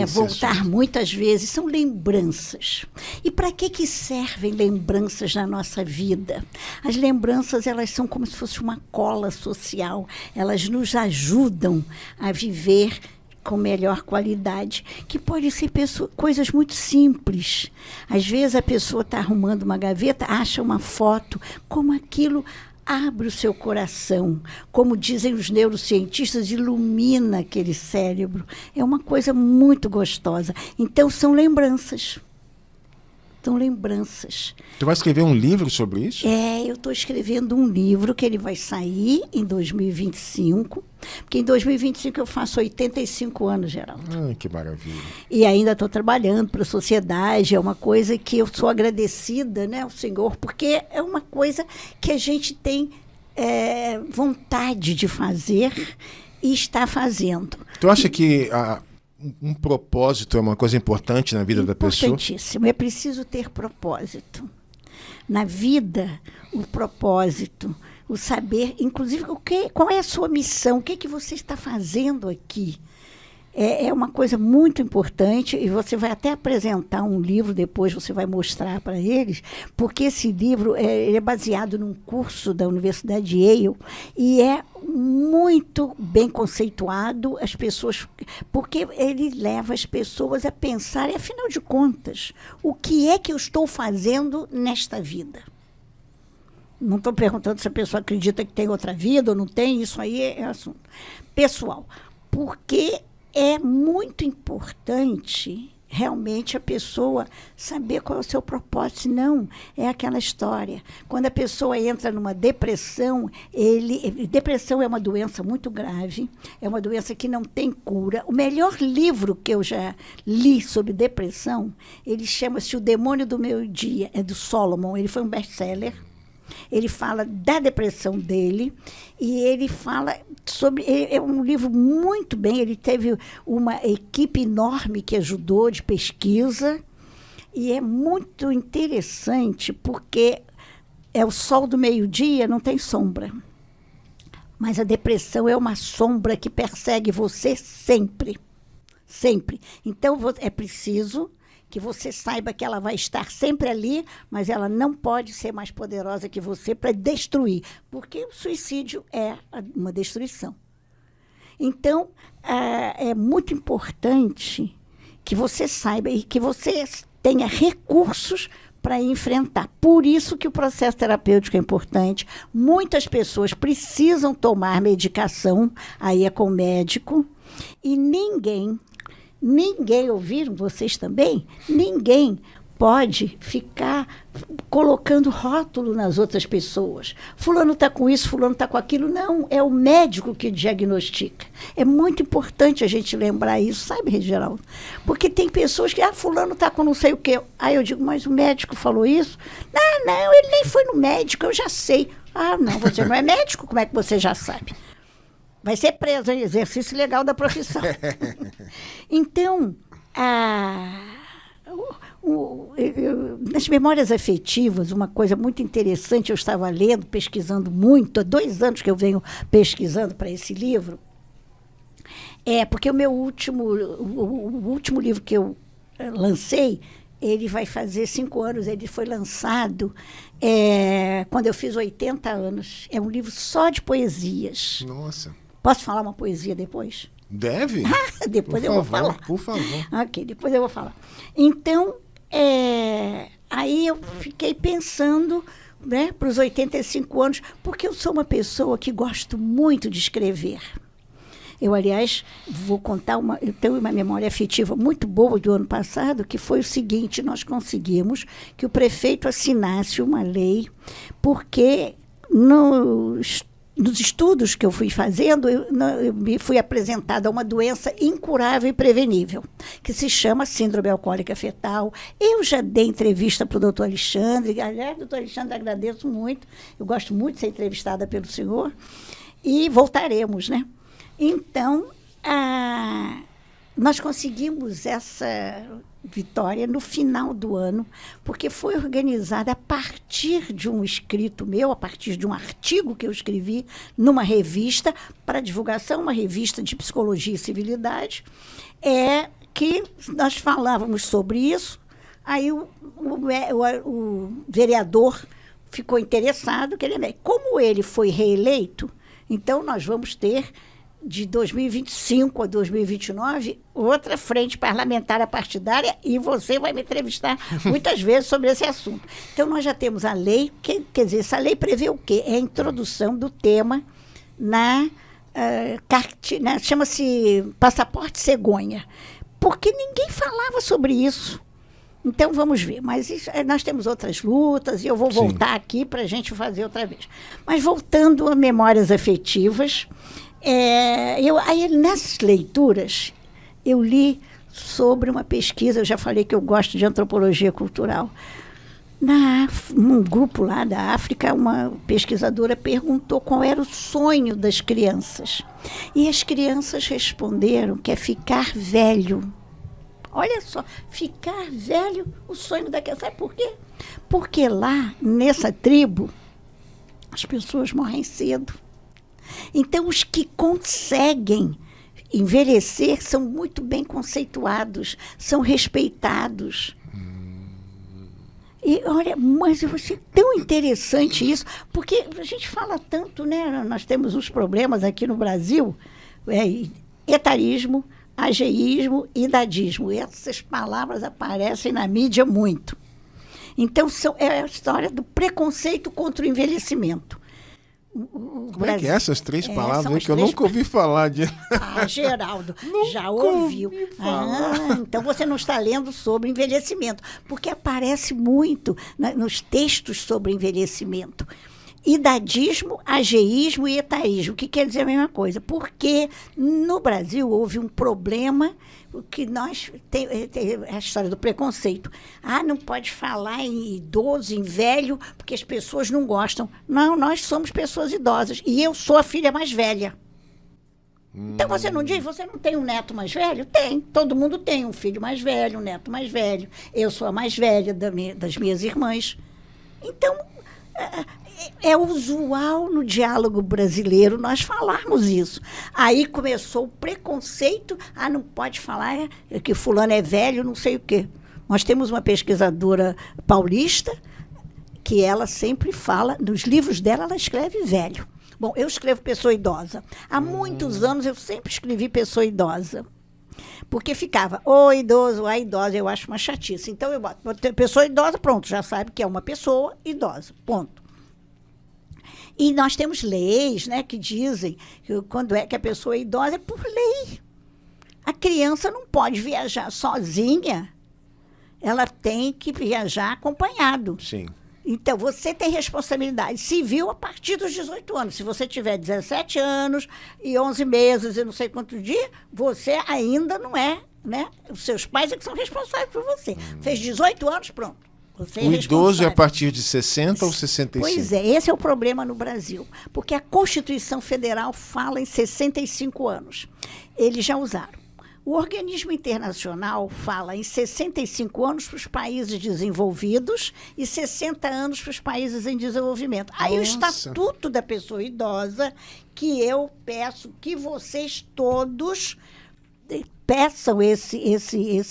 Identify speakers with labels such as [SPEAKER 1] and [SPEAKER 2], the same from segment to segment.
[SPEAKER 1] voltar muitas vezes, são lembranças. E para que servem lembranças na nossa vida? As lembranças, elas são como se fosse uma cola social. Elas nos ajudam a viver com melhor qualidade, que pode ser coisas muito simples. Às vezes a pessoa está arrumando uma gaveta, acha uma foto, como aquilo abre o seu coração, como dizem os neurocientistas, ilumina aquele cérebro. É uma coisa muito gostosa. Então, são lembranças. São lembranças.
[SPEAKER 2] Tu vai escrever um livro sobre isso?
[SPEAKER 1] Eu estou escrevendo um livro que ele vai sair em 2025, porque em 2025 eu faço 85 anos, Geraldo.
[SPEAKER 2] Que maravilha.
[SPEAKER 1] E ainda estou trabalhando para a sociedade, é uma coisa que eu sou agradecida, né, ao Senhor, porque é uma coisa que a gente tem vontade de fazer e está fazendo.
[SPEAKER 2] Tu acha que um propósito é uma coisa importante na vida da pessoa?
[SPEAKER 1] Importantíssimo. É preciso ter propósito. Na vida, o propósito, o saber, inclusive, qual é a sua missão, o que você está fazendo aqui. É uma coisa muito importante, e você vai até apresentar um livro depois, você vai mostrar para eles, porque esse livro ele é baseado num curso da Universidade de Yale, e é muito bem conceituado, as pessoas, porque ele leva as pessoas a pensar, afinal de contas, o que é que eu estou fazendo nesta vida? Não estou perguntando se a pessoa acredita que tem outra vida ou não tem, isso aí é assunto pessoal. Porque é muito importante realmente a pessoa saber qual é o seu propósito. Não, é aquela história. Quando a pessoa entra numa depressão, depressão é uma doença muito grave, é uma doença que não tem cura. O melhor livro que eu já li sobre depressão, ele chama-se O Demônio do Meio-Dia, é do Solomon, ele foi um best-seller. Ele fala da depressão dele e ele fala sobre... É um livro muito bem, ele teve uma equipe enorme que ajudou de pesquisa e é muito interessante porque é o sol do meio-dia, não tem sombra. Mas a depressão é uma sombra que persegue você sempre. Sempre. Então, é preciso que você saiba que ela vai estar sempre ali, mas ela não pode ser mais poderosa que você para destruir, porque o suicídio é uma destruição. Então, é muito importante que você saiba e que você tenha recursos para enfrentar. Por isso que o processo terapêutico é importante. Muitas pessoas precisam tomar medicação, aí é com o médico, e ninguém, ouviram vocês também? Ninguém pode ficar colocando rótulo nas outras pessoas. Fulano está com isso, fulano está com aquilo. Não, é o médico que diagnostica. É muito importante a gente lembrar isso, sabe, Geraldo? Porque tem pessoas que, fulano está com não sei o quê. Aí eu digo, mas o médico falou isso? Não, ele nem foi no médico, eu já sei. Não, você não é médico, como é que você já sabe? Vai ser preso, hein? Exercício legal da profissão. Então, nas memórias afetivas, uma coisa muito interessante, eu estava lendo, pesquisando muito, há 2 anos que eu venho pesquisando para esse livro, porque o último livro que eu lancei, ele vai fazer 5 anos, ele foi lançado quando eu fiz 80 anos. É um livro só de poesias.
[SPEAKER 2] Nossa.
[SPEAKER 1] Posso falar uma poesia depois?
[SPEAKER 2] Deve?
[SPEAKER 1] Depois eu vou falar.
[SPEAKER 2] Por favor.
[SPEAKER 1] Ok, depois eu vou falar. Então, aí eu fiquei pensando, né, para os 85 anos, porque eu sou uma pessoa que gosto muito de escrever. Eu, aliás, vou contar eu tenho uma memória afetiva muito boa do ano passado, que foi o seguinte: nós conseguimos que o prefeito assinasse uma lei, porque nos estudos que eu fui fazendo, eu me fui apresentada a uma doença incurável e prevenível, que se chama síndrome alcoólica fetal. Eu já dei entrevista para o doutor Alexandre. Aliás, doutor Alexandre, agradeço muito. Eu gosto muito de ser entrevistada pelo senhor. E voltaremos, né? Então, nós conseguimos essa vitória no final do ano, porque foi organizada a partir de um escrito meu, a partir de um artigo que eu escrevi numa revista para divulgação, uma revista de psicologia e civilidade, que nós falávamos sobre isso, aí o vereador ficou interessado, como ele foi reeleito, então nós vamos ter, de 2025 a 2029, outra frente parlamentar partidária, e você vai me entrevistar muitas vezes sobre esse assunto. Então, nós já temos a lei, quer dizer, essa lei prevê o quê? É a introdução do tema chama-se Passaporte Cegonha, porque ninguém falava sobre isso. Então, vamos ver. Mas nós temos outras lutas, e eu vou voltar aqui para a gente fazer outra vez. Mas voltando a memórias afetivas, aí, nessas leituras, eu li sobre uma pesquisa, eu já falei que eu gosto de antropologia cultural. Num grupo lá da África, uma pesquisadora perguntou qual era o sonho das crianças. E as crianças responderam que é ficar velho. Olha só, ficar velho, o sonho da criança. Sabe por quê? Porque lá, nessa tribo, as pessoas morrem cedo. Então, os que conseguem envelhecer são muito bem conceituados, são respeitados. E olha, mas eu achei tão interessante isso, porque a gente fala tanto, né? Nós temos uns problemas aqui no Brasil, etarismo, ageísmo e idadismo. Essas palavras aparecem na mídia muito. Então, é a história do preconceito contra o envelhecimento.
[SPEAKER 2] Como é que é essas três palavras que eu nunca ouvi falar de...
[SPEAKER 1] Geraldo, já ouviu. Então você não está lendo sobre envelhecimento, porque aparece muito nos textos sobre envelhecimento. Idadismo, ageísmo e etaísmo, que quer dizer a mesma coisa, porque no Brasil houve um problema que nós tem a história do preconceito. Não pode falar em idoso, em velho, porque as pessoas não gostam. Não, nós somos pessoas idosas e eu sou a filha mais velha. Então você não diz, você não tem um neto mais velho? Tem, todo mundo tem um filho mais velho, um neto mais velho. Eu sou a mais velha das minhas irmãs. Então, é usual no diálogo brasileiro nós falarmos isso. Aí começou o preconceito, não pode falar que fulano é velho, não sei o quê. Nós temos uma pesquisadora paulista que ela sempre fala, nos livros dela ela escreve velho. Bom, eu escrevo pessoa idosa. Há muitos anos eu sempre escrevi pessoa idosa. Porque ficava, o idoso, a idosa, eu acho uma chatice. Então eu boto pessoa idosa, pronto, já sabe que é uma pessoa idosa, ponto. E nós temos leis, né, que dizem que quando é que a pessoa é idosa, é por lei. A criança não pode viajar sozinha, ela tem que viajar acompanhado.
[SPEAKER 2] Sim.
[SPEAKER 1] Então, você tem responsabilidade civil a partir dos 18 anos. Se você tiver 17 anos e 11 meses e não sei quantos dias, você ainda não é, né? Os seus pais é que são responsáveis por você. Fez 18 anos, pronto. Você
[SPEAKER 2] O idoso é a partir de 60 ou 65?
[SPEAKER 1] Pois é, esse é o problema no Brasil. Porque a Constituição Federal fala em 65 anos. Eles já usaram. O organismo internacional fala em 65 anos para os países desenvolvidos e 60 anos para os países em desenvolvimento. Aí o Estatuto da Pessoa Idosa, que eu peço que vocês todos peçam esse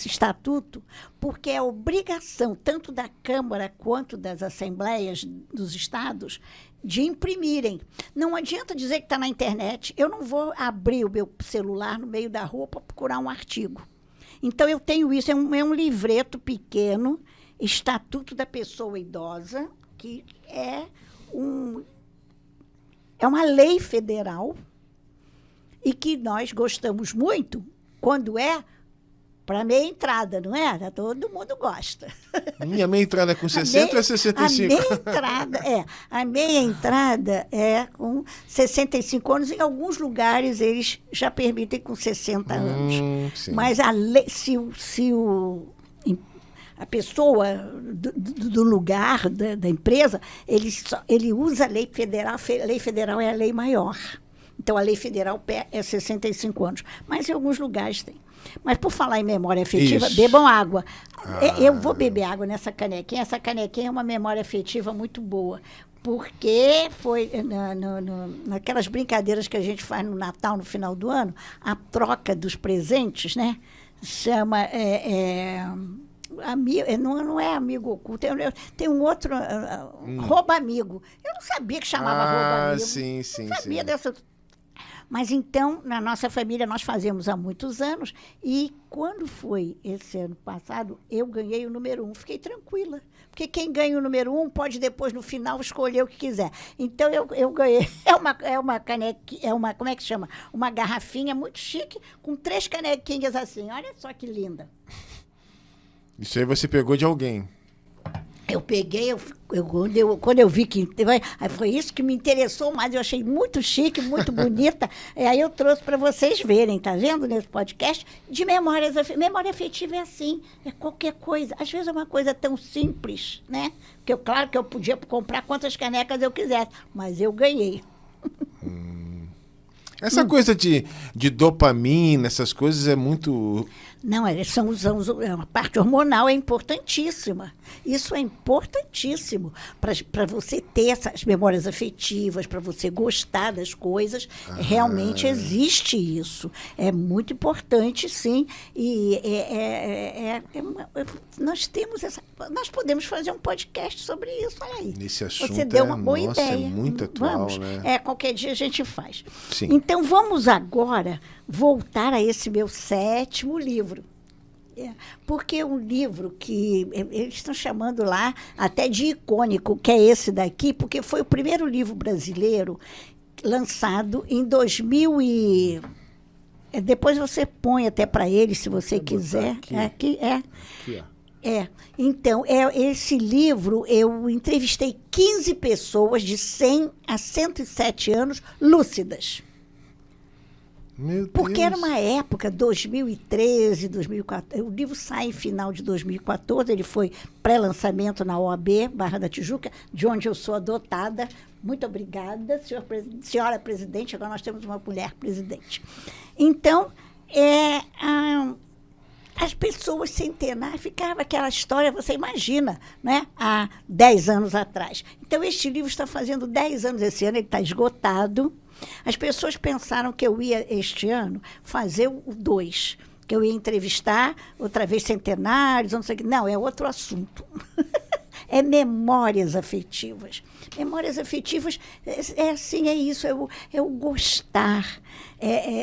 [SPEAKER 1] estatuto, porque é obrigação tanto da Câmara quanto das assembleias dos estados de imprimirem. Não adianta dizer que está na internet. Eu não vou abrir o meu celular no meio da rua para procurar um artigo. Então, eu tenho isso, é um livreto pequeno, Estatuto da Pessoa Idosa, que é uma lei federal e que nós gostamos muito quando é para meia entrada, não é? Todo mundo gosta.
[SPEAKER 2] Minha meia entrada é com 60 ou é 65?
[SPEAKER 1] A meia entrada é com 65 anos. Em alguns lugares eles já permitem com 60 anos.
[SPEAKER 2] Sim.
[SPEAKER 1] Mas a lei, a pessoa do lugar, da empresa, ele usa a lei federal. A lei federal é a lei maior. Então, a lei federal é 65 anos. Mas em alguns lugares tem. Mas, por falar em memória afetiva, bebam água. Eu vou beber água nessa canequinha. Essa canequinha é uma memória afetiva muito boa. Porque foi naquelas brincadeiras que a gente faz no Natal, no final do ano, a troca dos presentes, né? chama... não é amigo oculto, tem um outro, rouba amigo. Eu não sabia que chamava rouba amigo.
[SPEAKER 2] Sim.
[SPEAKER 1] Não sabia dessa. Mas então, na nossa família, nós fazemos há muitos anos, e quando foi esse ano passado, eu ganhei o número 1. Fiquei tranquila, porque quem ganha o número 1 pode depois, no final, escolher o que quiser. Então, eu ganhei. É uma canequinha, como é que chama? Uma garrafinha muito chique, com 3 canequinhas assim. Olha só que linda.
[SPEAKER 2] Isso aí você pegou de alguém.
[SPEAKER 1] Eu peguei, quando eu vi que... Aí foi isso que me interessou mais, eu achei muito chique, muito bonita. E aí eu trouxe para vocês verem, tá vendo, nesse podcast, de memórias. Memória afetiva é assim, é qualquer coisa. Às vezes é uma coisa tão simples, né? Porque claro que eu podia comprar quantas canecas eu quisesse, mas eu ganhei.
[SPEAKER 2] Essa coisa de dopamina, essas coisas é muito...
[SPEAKER 1] Não, a parte hormonal é importantíssima. Isso é importantíssimo para você ter essas memórias afetivas, para você gostar das coisas. Realmente existe isso. É muito importante, sim. E nós podemos fazer um podcast sobre isso. Olha aí.
[SPEAKER 2] Nesse assunto,
[SPEAKER 1] você deu uma boa ideia.
[SPEAKER 2] É muito atual,
[SPEAKER 1] vamos,
[SPEAKER 2] né?
[SPEAKER 1] Qualquer dia a gente faz.
[SPEAKER 2] Sim.
[SPEAKER 1] Então, vamos agora voltar a esse meu 7º livro. Porque é um livro que eles estão chamando lá até de icônico, que é esse daqui, porque foi o primeiro livro brasileiro lançado em 2000 e... Depois você põe até para ele, se você quiser. Aqui,
[SPEAKER 2] Aqui, ó.
[SPEAKER 1] Então, esse livro, eu entrevistei 15 pessoas de 100 a 107 anos lúcidas.
[SPEAKER 2] Meu Deus.
[SPEAKER 1] Porque era uma época, 2013, 2014, o livro sai em final de 2014, ele foi pré-lançamento na OAB, Barra da Tijuca, de onde eu sou adotada. Muito obrigada, senhora presidente, agora nós temos uma mulher presidente. Então, as pessoas centenárias, ficava aquela história, você imagina, né? Há 10 anos atrás. Então, este livro está fazendo 10 anos esse ano, ele está esgotado. As pessoas pensaram que eu ia, este ano, fazer o 2, que eu ia entrevistar outra vez centenários, não sei o que. Não, é outro assunto. É memórias afetivas. Memórias afetivas é assim, é isso, é o gostar.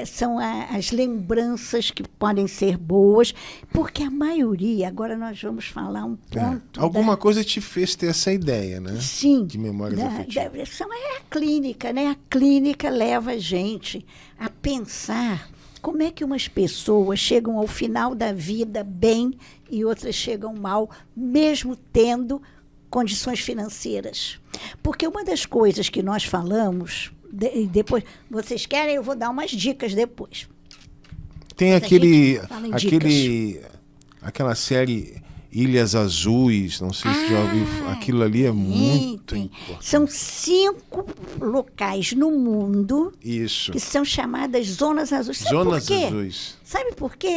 [SPEAKER 1] São as lembranças que podem ser boas, porque a maioria, agora nós vamos falar um ponto...
[SPEAKER 2] Alguma coisa te fez ter essa ideia, né?
[SPEAKER 1] Sim.
[SPEAKER 2] De memórias afetivas.
[SPEAKER 1] É a clínica, né? A clínica leva a gente a pensar como é que umas pessoas chegam ao final da vida bem e outras chegam mal, mesmo tendo condições financeiras. Porque uma das coisas que nós falamos, depois, vocês querem, eu vou dar umas dicas depois.
[SPEAKER 2] Tem aquela série Ilhas Azuis, não sei se já ouviu, aquilo ali é muito importante.
[SPEAKER 1] São 5 locais no mundo
[SPEAKER 2] Isso.
[SPEAKER 1] que são chamadas zonas azuis. Sabe
[SPEAKER 2] Zonas
[SPEAKER 1] por quê?
[SPEAKER 2] Azuis.
[SPEAKER 1] Sabe por quê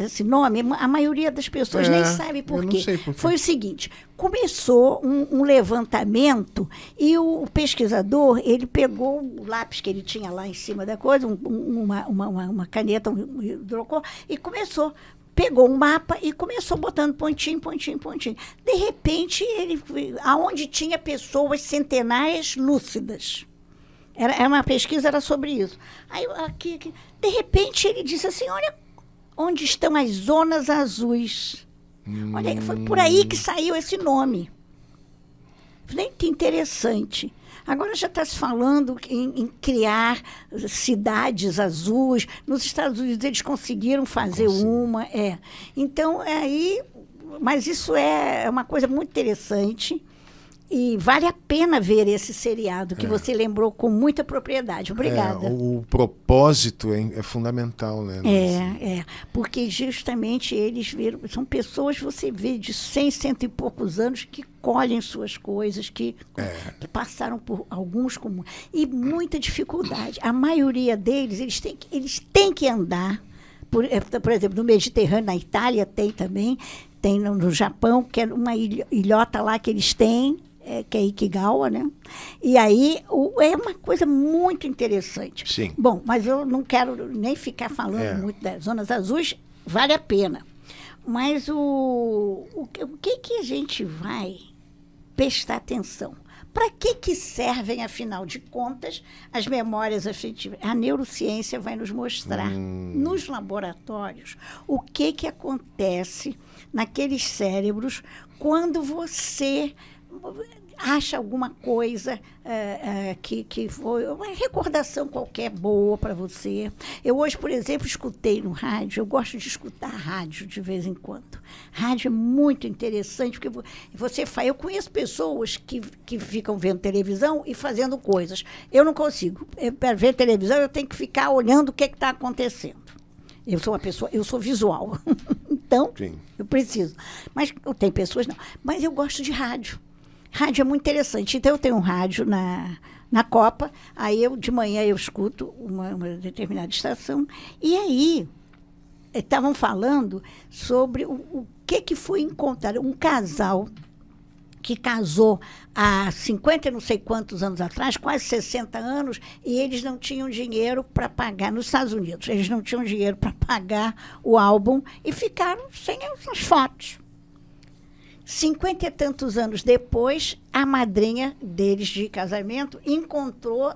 [SPEAKER 1] esse nome? A maioria das pessoas nem sabe por quê.
[SPEAKER 2] Não sei por quê.
[SPEAKER 1] Foi o seguinte, começou um levantamento e o pesquisador, ele pegou o lápis que ele tinha lá em cima da coisa, uma caneta, um hidrocor, e pegou um mapa e começou botando pontinho, pontinho, pontinho. De repente, aonde tinha pessoas centenárias lúcidas. Uma pesquisa era sobre isso. Aí, de repente, ele disse assim, olha onde estão as zonas azuis. Olha, foi por aí que saiu esse nome. Falei, que interessante. Agora já está se falando em criar cidades azuis. Nos Estados Unidos eles conseguiram fazer uma. Então, mas isso é uma coisa muito interessante. E vale a pena ver esse seriado que você lembrou com muita propriedade. Obrigada.
[SPEAKER 2] O propósito é fundamental, né?
[SPEAKER 1] Porque justamente eles viram, são pessoas, você vê, de 100, 100 e poucos anos que colhem suas coisas, que passaram por alguns comuns. E muita dificuldade. A maioria deles, eles têm que andar. Por exemplo, no Mediterrâneo, na Itália tem também, tem no Japão, que é uma ilhota lá que eles têm, que é Ikigawa, né? E aí é uma coisa muito interessante.
[SPEAKER 2] Sim.
[SPEAKER 1] Bom, mas eu não quero nem ficar falando muito das zonas azuis. vale a pena. Mas o que a gente vai prestar atenção? Para que servem, afinal de contas, as memórias afetivas? A neurociência vai nos mostrar, nos laboratórios, o que acontece naqueles cérebros quando você acha alguma coisa que foi uma recordação qualquer boa para você. Eu hoje, por exemplo, escutei no rádio, eu gosto de escutar rádio de vez em quando. Rádio é muito interessante, porque você faz. Eu conheço pessoas que ficam vendo televisão e fazendo coisas. Eu não consigo. Para ver televisão, eu tenho que ficar olhando o que está acontecendo. Eu sou uma pessoa, eu sou visual. Então, sim, eu preciso. Mas tem pessoas não. Mas eu gosto de rádio. Rádio é muito interessante. Então, eu tenho um rádio na Copa, aí de manhã eu escuto uma determinada estação, e aí estavam falando sobre o que foi encontrado. Um casal que casou há 50 e não sei quantos anos atrás, quase 60 anos, e eles não tinham dinheiro para pagar, nos Estados Unidos, eles não tinham dinheiro para pagar o álbum e ficaram sem as fotos. 50 e tantos anos depois, a madrinha deles de casamento encontrou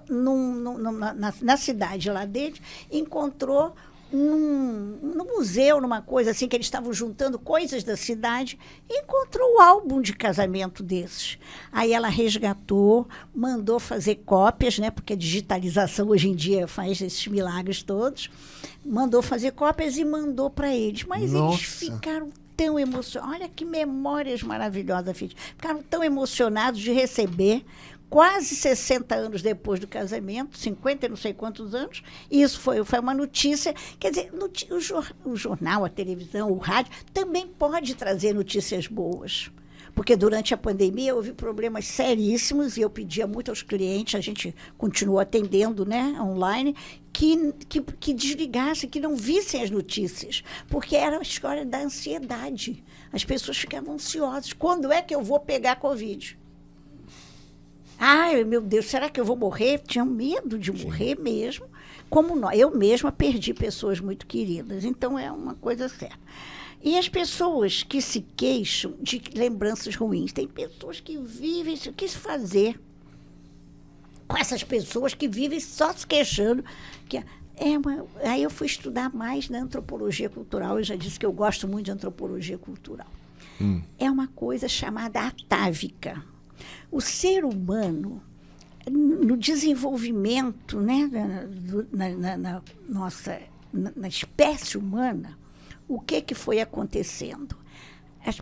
[SPEAKER 1] na cidade lá deles, encontrou num museu, numa coisa assim, que eles estavam juntando coisas da cidade, e encontrou o álbum de casamento desses. Aí ela resgatou, mandou fazer cópias, né, porque a digitalização hoje em dia faz esses milagres todos, mandou fazer cópias e mandou para eles. Mas
[SPEAKER 2] Nossa,
[SPEAKER 1] eles ficaram tão emocionados. Olha que memórias maravilhosas, filho. Ficaram tão emocionados de receber, quase 60 anos depois do casamento, 50 e não sei quantos anos, e isso foi uma notícia. Quer dizer, o jornal, a televisão, o rádio, também pode trazer notícias boas. Porque durante a pandemia houve problemas seríssimos, e eu pedia muito aos clientes, a gente continuou atendendo, né, online, que desligassem, que não vissem as notícias, porque era a história da ansiedade. As pessoas ficavam ansiosas. Quando é que eu vou pegar Covid? Ai, meu Deus, será que eu vou morrer? Tinha medo de morrer mesmo. Como eu mesma perdi pessoas muito queridas. Então, é uma coisa séria. E as pessoas que se queixam de lembranças ruins, tem pessoas que vivem, o que fazer com essas pessoas que vivem só se queixando? Aí eu fui estudar mais na antropologia cultural, eu já disse que eu gosto muito de antropologia cultural. É uma coisa chamada atávica. O ser humano, no desenvolvimento, né, na espécie humana, o que foi acontecendo?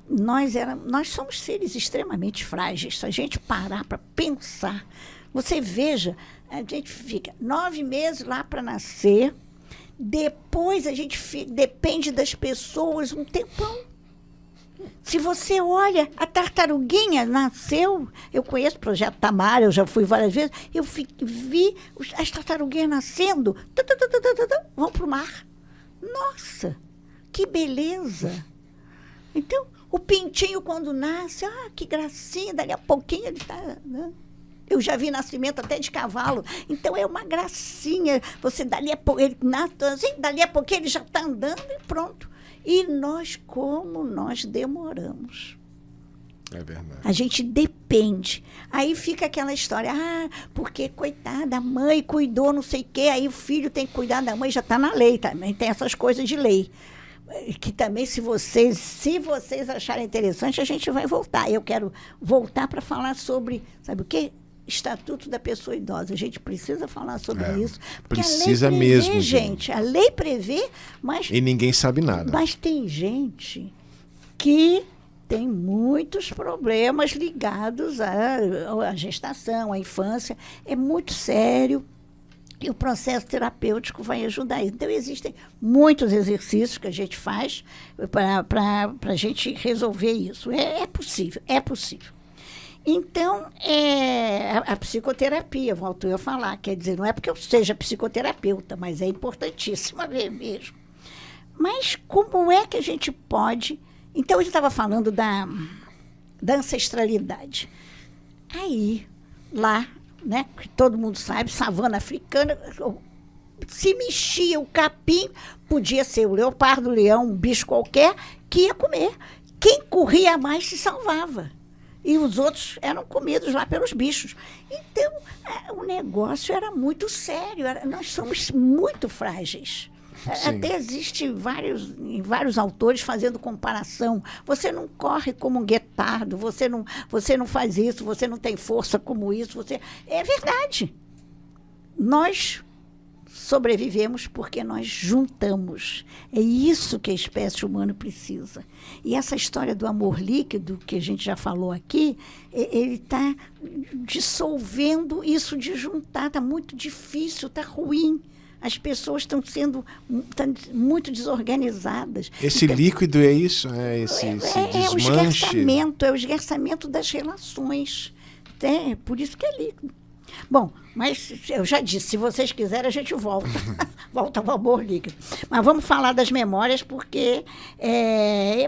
[SPEAKER 1] Nós somos seres extremamente frágeis. Se a gente parar para pensar, você veja, a gente fica 9 meses lá para nascer, depois a gente depende das pessoas um tempão. Se você olha, a tartaruguinha nasceu, eu conheço o Projeto Tamara, eu já fui várias vezes, eu vi as tartaruguinhas nascendo, vão para o mar. Nossa, que beleza! Então, o pintinho quando nasce, que gracinha, dali a pouquinho ele está... Né? Eu já vi nascimento até de cavalo, então é uma gracinha. Você dali a pouco, ele nasce assim, dali a pouquinho ele já está andando e pronto. E como nós demoramos.
[SPEAKER 2] É verdade.
[SPEAKER 1] A gente depende. Aí fica aquela história, porque, coitada, a mãe cuidou, não sei o quê, aí o filho tem que cuidar da mãe, já está na lei, também tem essas coisas de lei. Que também, se vocês acharem interessante, a gente vai voltar. Eu quero voltar para falar sobre, sabe o quê? Estatuto da Pessoa Idosa. A gente precisa falar sobre isso.
[SPEAKER 2] Precisa
[SPEAKER 1] a lei prevê,
[SPEAKER 2] mesmo.
[SPEAKER 1] Gente, a lei prevê, mas...
[SPEAKER 2] E ninguém sabe nada.
[SPEAKER 1] Mas tem gente que tem muitos problemas ligados à gestação, à infância. É muito sério. E o processo terapêutico vai ajudar isso. Então, existem muitos exercícios que a gente faz para a gente resolver isso. É possível, é possível. Então, a psicoterapia, volto eu a falar, quer dizer, não é porque eu seja psicoterapeuta, mas é importantíssima mesmo. Mas como é que a gente pode... Então, eu estava falando da ancestralidade. Aí, lá, né, que todo mundo sabe, savana africana, se mexia o capim, podia ser o leopardo, o leão, um bicho qualquer, que ia comer. Quem corria mais se salvava. E os outros eram comidos lá pelos bichos. Então, o negócio era muito sério. Nós somos muito frágeis. Sim. Até existe vários autores fazendo comparação. Você não corre como um guepardo, você não faz isso, você não tem força como isso. É verdade. Nós sobrevivemos porque nós juntamos. É isso que a espécie humana precisa. E essa história do amor líquido, que a gente já falou aqui, ele está dissolvendo isso de juntar. Está muito difícil, está ruim. As pessoas estão sendo muito desorganizadas.
[SPEAKER 2] Esse líquido é isso? Esse desmanche?
[SPEAKER 1] É o esgarçamento das relações. Por isso que é líquido. Bom, mas eu já disse, se vocês quiserem, a gente volta. Volta ao amor líquido. Mas vamos falar das memórias, porque...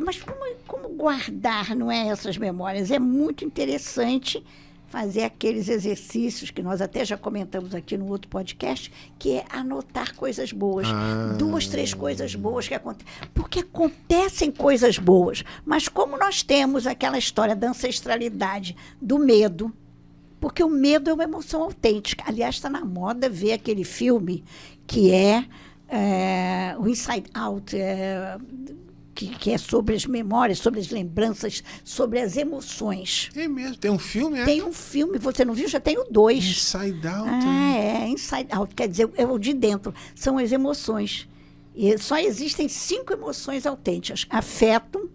[SPEAKER 1] mas como guardar, não é, essas memórias? É muito interessante fazer aqueles exercícios que nós até já comentamos aqui no outro podcast, que é anotar coisas boas. 2, 3 coisas boas que acontecem. Porque acontecem coisas boas, mas como nós temos aquela história da ancestralidade, do medo, porque o medo é uma emoção autêntica. Aliás, está na moda ver aquele filme que é o Inside Out, que é sobre as memórias, sobre as lembranças, sobre as emoções.
[SPEAKER 2] É mesmo? Tem um filme,
[SPEAKER 1] Tem um filme, você não viu? Já tem o 2.
[SPEAKER 2] Inside Out.
[SPEAKER 1] Inside Out, quer dizer, é o de dentro. São as emoções. E só existem 5 emoções autênticas. Afeto,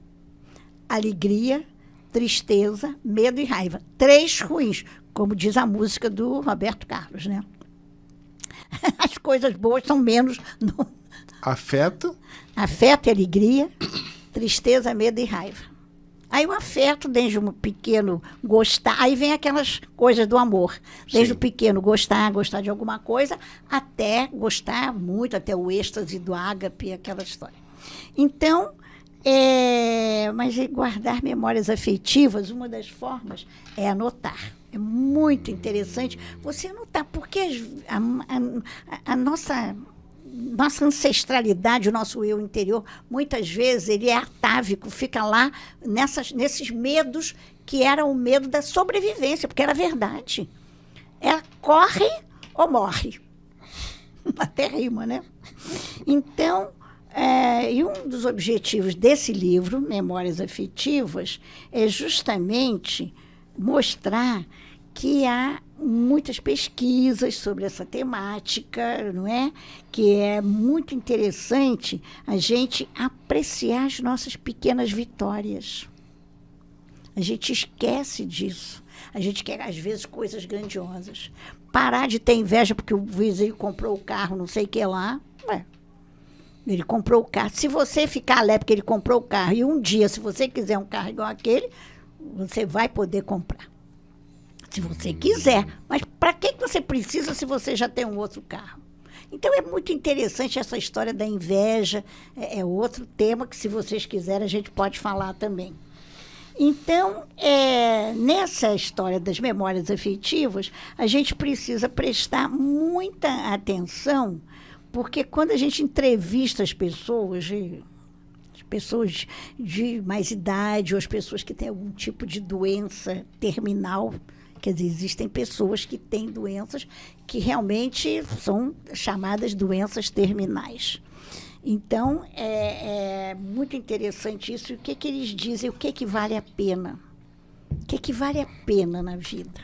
[SPEAKER 1] alegria, tristeza, medo e raiva. 3 ruins, como diz a música do Roberto Carlos, né? As coisas boas são menos...
[SPEAKER 2] Afeto
[SPEAKER 1] e alegria, tristeza, medo e raiva. Aí o afeto, desde um pequeno gostar, aí vem aquelas coisas do amor. Desde o pequeno gostar de alguma coisa, até gostar muito, até o êxtase do ágape, aquela história. Então, mas guardar memórias afetivas, uma das formas é anotar. É muito interessante você anotar, porque a nossa ancestralidade, o nosso eu interior, muitas vezes ele é atávico, fica lá nesses medos que eram o medo da sobrevivência, porque era verdade. Corre ou morre. Até rima, né? Então, e um dos objetivos desse livro, Memórias Afetivas, é justamente mostrar que há muitas pesquisas sobre essa temática, não é? Que é muito interessante a gente apreciar as nossas pequenas vitórias. A gente esquece disso. A gente quer, às vezes, coisas grandiosas. Parar de ter inveja porque o vizinho comprou o carro, não sei o que lá. Ele comprou o carro. Se você ficar alegre porque ele comprou o carro, e um dia, se você quiser um carro igual aquele, você vai poder comprar. Se você quiser. Mas para que você precisa se você já tem um outro carro? Então, é muito interessante essa história da inveja. É outro tema que, se vocês quiserem, a gente pode falar também. Então, nessa história das memórias afetivas, a gente precisa prestar muita atenção, porque quando a gente entrevista as pessoas de mais idade, ou as pessoas que têm algum tipo de doença terminal, quer dizer, existem pessoas que têm doenças que realmente são chamadas doenças terminais. Então, é muito interessante isso. O que eles dizem, o que vale a pena? O que vale a pena na vida?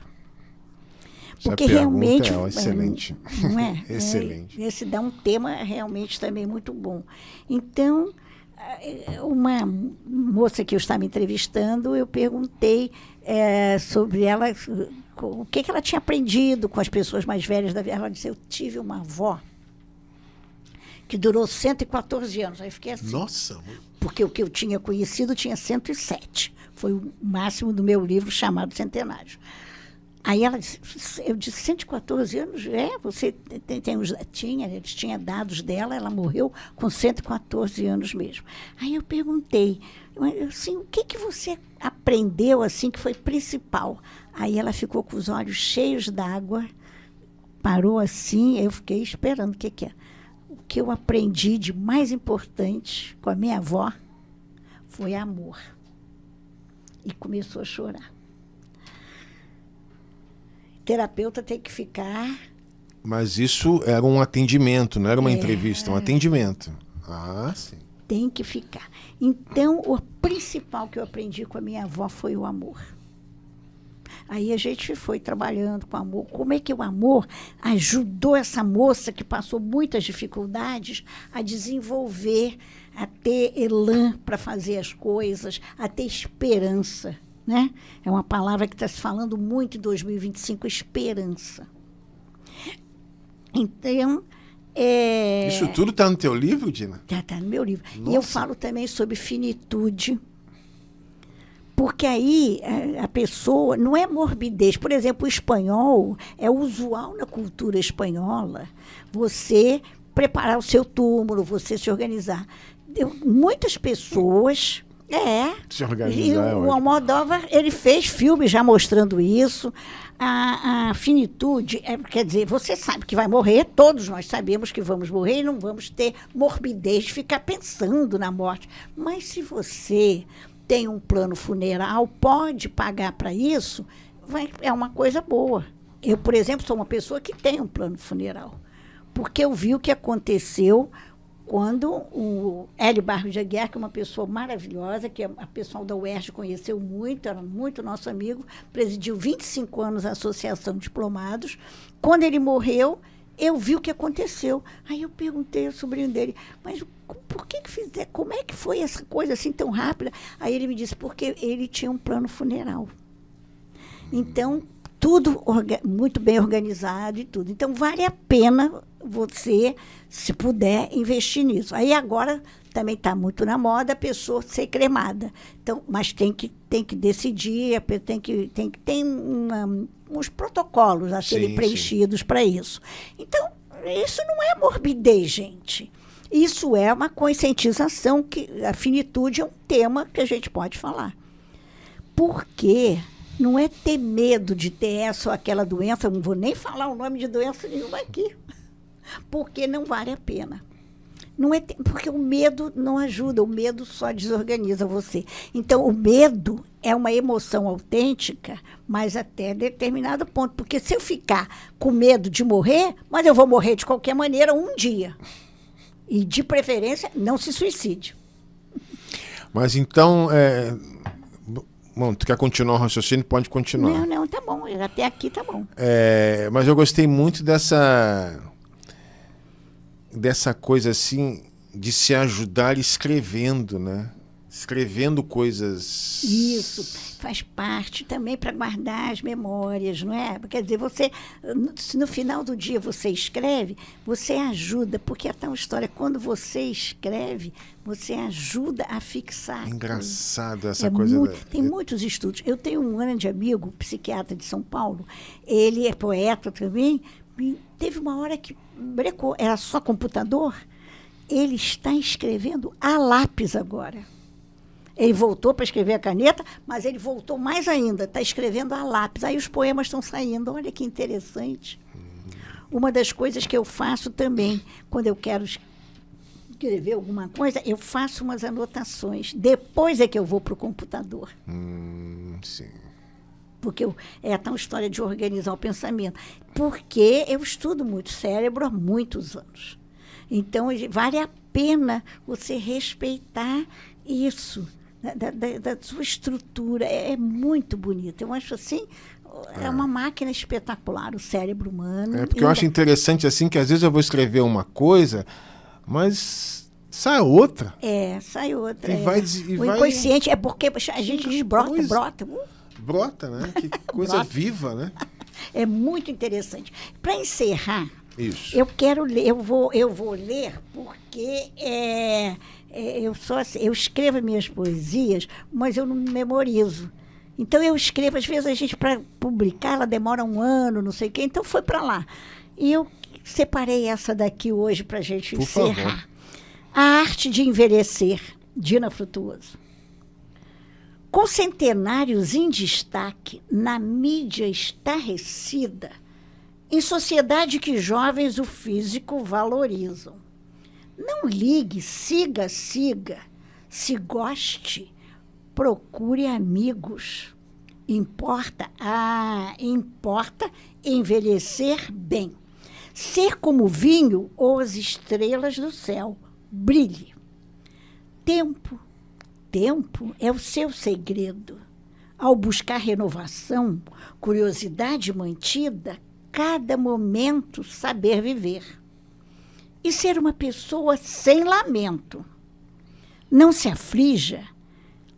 [SPEAKER 1] Porque realmente...
[SPEAKER 2] excelente.
[SPEAKER 1] Não é?
[SPEAKER 2] Excelente.
[SPEAKER 1] Esse dá um tema realmente também muito bom. Então, uma moça que eu estava entrevistando, eu perguntei sobre ela, o que ela tinha aprendido com as pessoas mais velhas da vida. Ela disse, eu tive uma avó que durou 114 anos. Aí eu fiquei assim.
[SPEAKER 2] Nossa!
[SPEAKER 1] Porque o que eu tinha conhecido tinha 107. Foi o máximo do meu livro chamado Centenários. Aí ela disse, eu disse, 114 anos? Você tem os... Eles tinham dados dela, ela morreu com 114 anos mesmo. Aí eu perguntei, assim, o que você aprendeu assim que foi principal? Aí ela ficou com os olhos cheios d'água, parou assim, eu fiquei esperando o que é. O que eu aprendi de mais importante com a minha avó foi amor. E começou a chorar. O terapeuta tem que ficar...
[SPEAKER 2] Mas isso era um atendimento, não era uma entrevista, um atendimento. Ah, sim.
[SPEAKER 1] Tem que ficar. Então, o principal que eu aprendi com a minha avó foi o amor. Aí a gente foi trabalhando com o amor. Como é que o amor ajudou essa moça que passou muitas dificuldades a desenvolver, a ter elan para fazer as coisas, a ter esperança, né? É uma palavra que está se falando muito em 2025, esperança. Então...
[SPEAKER 2] Isso tudo está no teu livro, Dina?
[SPEAKER 1] Está no meu livro.
[SPEAKER 2] Nossa.
[SPEAKER 1] E eu falo também sobre finitude, porque aí a pessoa não é morbidez. Por exemplo, o espanhol, é usual na cultura espanhola você preparar o seu túmulo, você se organizar. Muitas pessoas...
[SPEAKER 2] Se organizar,
[SPEAKER 1] e o Almodóvar, ele fez filmes já mostrando isso. A finitude, quer dizer, você sabe que vai morrer, todos nós sabemos que vamos morrer e não vamos ter morbidez de ficar pensando na morte. Mas se você tem um plano funeral, pode pagar para isso, é uma coisa boa. Eu, por exemplo, sou uma pessoa que tem um plano funeral, porque eu vi o que aconteceu quando o Hélio Barros de Aguiar, que é uma pessoa maravilhosa, que a pessoal da UERJ conheceu muito, era muito nosso amigo, presidiu 25 anos a Associação de Diplomados. Quando ele morreu, eu vi o que aconteceu. Aí eu perguntei ao sobrinho dele, mas por que fizeram? Como é que foi essa coisa assim tão rápida? Aí ele me disse, porque ele tinha um plano funeral. Então, tudo muito bem organizado e tudo. Então, vale a pena você, se puder, investir nisso. Aí agora também está muito na moda a pessoa ser cremada. Então, mas tem que decidir, tem uns protocolos a serem preenchidos para isso. Então, isso não é morbidez, gente. Isso é uma conscientização, que a finitude é um tema que a gente pode falar. Por quê? Não é ter medo de ter essa ou aquela doença, não vou nem falar o nome de doença nenhuma aqui, porque não vale a pena. Não é porque o medo não ajuda, o medo só desorganiza você. Então, o medo é uma emoção autêntica, mas até determinado ponto. Porque se eu ficar com medo de morrer, mas eu vou morrer de qualquer maneira um dia. E, de preferência, não se suicide.
[SPEAKER 2] Mas, então... Bom, tu quer continuar o raciocínio? Pode continuar.
[SPEAKER 1] Não, tá bom. Até aqui tá bom.
[SPEAKER 2] Mas eu gostei muito dessa coisa assim de se ajudar escrevendo, né? Escrevendo coisas...
[SPEAKER 1] Isso, faz parte também para guardar as memórias, não é? Quer dizer, você, se no final do dia você escreve, você ajuda, porque é tal história, quando você escreve, você ajuda a fixar.
[SPEAKER 2] Engraçado essa coisa.
[SPEAKER 1] Tem muitos estudos. Eu tenho um grande amigo, psiquiatra de São Paulo, ele é poeta também, teve uma hora que brecou, era só computador, ele está escrevendo a lápis agora. Ele voltou para escrever a caneta, mas ele voltou mais ainda, está escrevendo a lápis. Aí os poemas estão saindo, olha que interessante. Uma das coisas que eu faço também, quando eu quero escrever alguma coisa, eu faço umas anotações. Depois é que eu vou para o computador.
[SPEAKER 2] Sim.
[SPEAKER 1] Porque é a tal história de organizar o pensamento. Porque eu estudo muito cérebro há muitos anos. Então, vale a pena você respeitar isso. Da sua estrutura, é muito bonito. Eu acho assim, é uma máquina espetacular, o cérebro humano.
[SPEAKER 2] Porque eu acho interessante assim, que às vezes eu vou escrever uma coisa, mas sai outra.
[SPEAKER 1] Sai outra.
[SPEAKER 2] O
[SPEAKER 1] inconsciente é porque a gente diz brota.
[SPEAKER 2] Brota, né? Que coisa viva, né?
[SPEAKER 1] É muito interessante. Para encerrar,
[SPEAKER 2] isso.
[SPEAKER 1] Eu quero ler, eu vou ler porque eu escrevo minhas poesias, mas eu não memorizo. Então eu escrevo, às vezes a gente, para publicar, ela demora um ano, não sei o quê, então foi para lá. E eu separei essa daqui hoje para a gente encerrar.
[SPEAKER 2] Favor.
[SPEAKER 1] A Arte de Envelhecer, Dina Frutuoso. Com centenários em destaque, na mídia estarrecida, Em sociedade que jovens o físico valorizam. Não ligue, siga. Se goste, procure amigos. Importa envelhecer bem. Ser como vinho ou as estrelas do céu. Brilhe. Tempo é o seu segredo. Ao buscar renovação, curiosidade mantida, cada momento saber viver. E ser uma pessoa sem lamento. Não se aflija,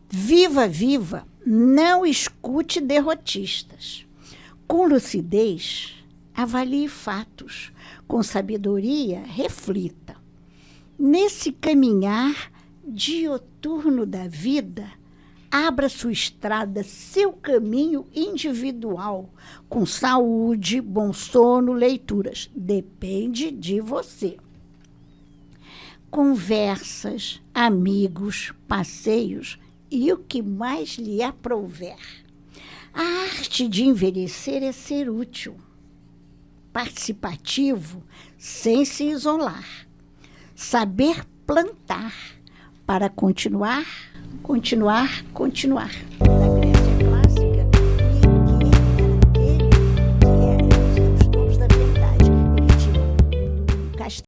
[SPEAKER 1] viva, não escute derrotistas. Com lucidez, avalie fatos, com sabedoria, reflita. Nesse caminhar dioturno da vida, abra sua estrada, seu caminho individual, com saúde, bom sono, leituras. Depende de você. Conversas, amigos, passeios e o que mais lhe aprouver. A arte de envelhecer é ser útil, participativo, sem se isolar. Saber plantar para continuar.